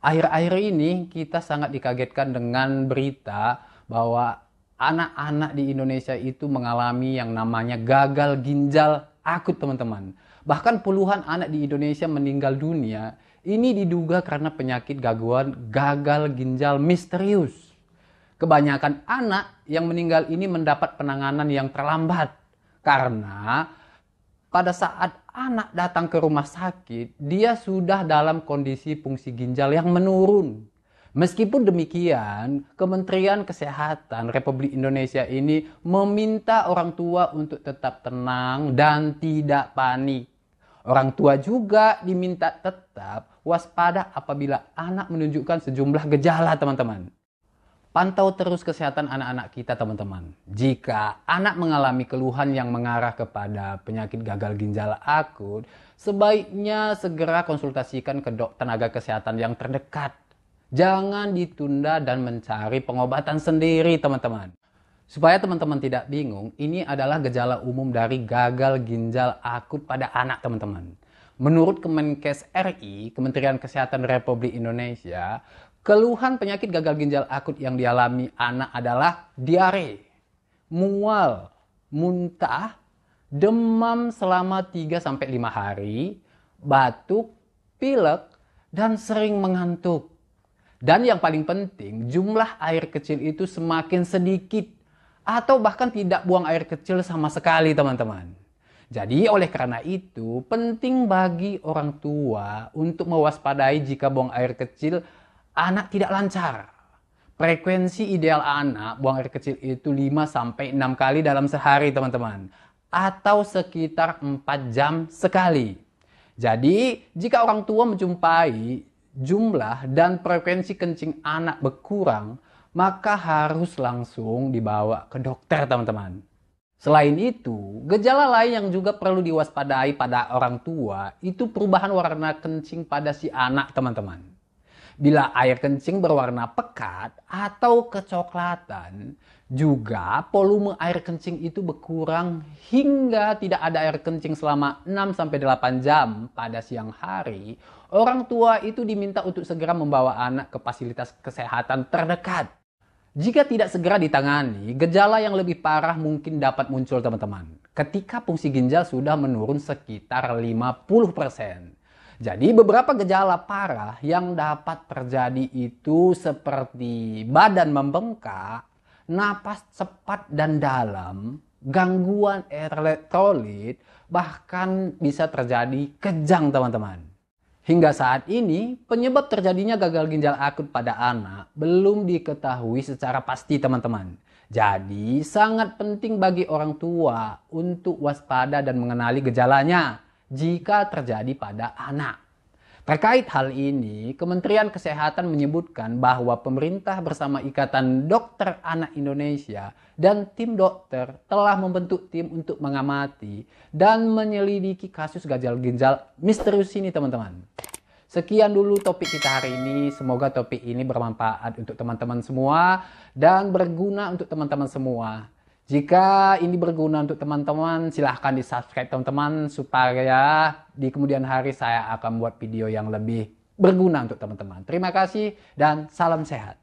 Akhir-akhir ini kita sangat dikagetkan dengan berita bahwa anak-anak di Indonesia itu mengalami yang namanya gagal ginjal akut, teman-teman. Bahkan puluhan anak di Indonesia meninggal dunia. Ini diduga karena penyakit gangguan gagal ginjal misterius. Kebanyakan anak yang meninggal ini mendapat penanganan yang terlambat karena pada saat anak datang ke rumah sakit, dia sudah dalam kondisi fungsi ginjal yang menurun. Meskipun demikian, Kementerian Kesehatan Republik Indonesia ini meminta orang tua untuk tetap tenang dan tidak panik. Orang tua juga diminta tetap waspada apabila anak menunjukkan sejumlah gejala, teman-teman. Pantau terus kesehatan anak-anak kita, teman-teman. Jika anak mengalami keluhan yang mengarah kepada penyakit gagal ginjal akut, sebaiknya segera konsultasikan ke tenaga kesehatan yang terdekat. Jangan ditunda dan mencari pengobatan sendiri, teman-teman. Supaya teman-teman tidak bingung, ini adalah gejala umum dari gagal ginjal akut pada anak, teman-teman. Menurut Kemenkes RI, Kementerian Kesehatan Republik Indonesia, keluhan penyakit gagal ginjal akut yang dialami anak adalah diare, mual, muntah, demam selama 3-5 hari, batuk, pilek, dan sering mengantuk. Dan yang paling penting, jumlah air kecil itu semakin sedikit atau bahkan tidak buang air kecil sama sekali, teman-teman. Jadi oleh karena itu, penting bagi orang tua untuk mewaspadai jika buang air kecil anak tidak lancar. Frekuensi ideal anak buang air kecil itu 5-6 kali dalam sehari, teman-teman. Atau sekitar 4 jam sekali. Jadi, jika orang tua menjumpai jumlah dan frekuensi kencing anak berkurang, maka harus langsung dibawa ke dokter, teman-teman. Selain itu, gejala lain yang juga perlu diwaspadai pada orang tua itu perubahan warna kencing pada si anak, teman-teman. Bila air kencing berwarna pekat atau kecoklatan, juga volume air kencing itu berkurang hingga tidak ada air kencing selama 6-8 jam pada siang hari, orang tua itu diminta untuk segera membawa anak ke fasilitas kesehatan terdekat. Jika tidak segera ditangani, gejala yang lebih parah mungkin dapat muncul, teman-teman. Ketika fungsi ginjal sudah menurun sekitar 50%. Jadi beberapa gejala parah yang dapat terjadi itu seperti badan membengkak, napas cepat dan dalam, gangguan elektrolit, bahkan bisa terjadi kejang, teman-teman. Hingga saat ini, penyebab terjadinya gagal ginjal akut pada anak belum diketahui secara pasti, teman-teman. Jadi, sangat penting bagi orang tua untuk waspada dan mengenali gejalanya jika terjadi pada anak. Terkait hal ini, Kementerian Kesehatan menyebutkan bahwa pemerintah bersama Ikatan Dokter Anak Indonesia dan tim dokter telah membentuk tim untuk mengamati dan menyelidiki kasus gagal ginjal misterius ini, teman-teman. Sekian dulu topik kita hari ini. Semoga topik ini bermanfaat untuk teman-teman semua dan berguna untuk teman-teman semua. Jika ini berguna untuk teman-teman, silahkan di-subscribe, teman-teman, supaya di kemudian hari saya akan buat video yang lebih berguna untuk teman-teman. Terima kasih dan salam sehat.